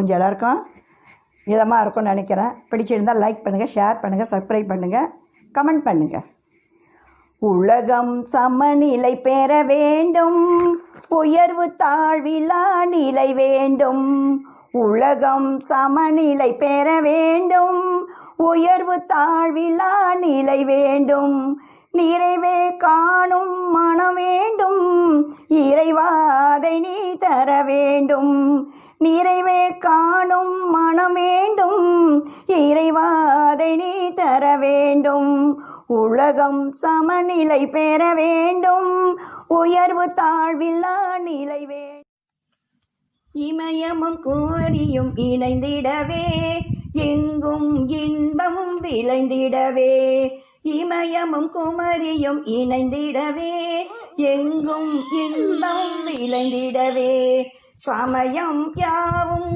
கொஞ்சம் எல்லாருக்கும் இதமாக இருக்கும்னு நினைக்கிறேன். பிடிச்சிருந்தால் லைக் பண்ணுங்கள், ஷேர் பண்ணுங்கள், சப்ஸ்கிரைப் பண்ணுங்கள், கமெண்ட் பண்ணுங்கள். உலகம் சமநிலை பெற வேண்டும், உயர்வு தாழ்விலா நிலை வேண்டும். உலகம் சமநிலை பெற வேண்டும், உயர்வு தாழ்விலா நிலை வேண்டும். நிறைவே காணும் மனம் வேண்டும், இறைவாதை நீ தர வேண்டும். நிறைவே காணும் மனம் வேண்டும், இறைவாதை நீ தர வேண்டும். உலகம் சமநிலை பெற வேண்டும், உயர்வு தாழ்வில்லா நிலை வேண்டும். இமயமும் குமரியும் இணைந்திடவே, எங்கும் இன்பம் விளைந்திடவே. இமயமும் குமரியும் இணைந்திடவே, எங்கும் இன்பம் விளைந்திடவே. சமயம் யாவும்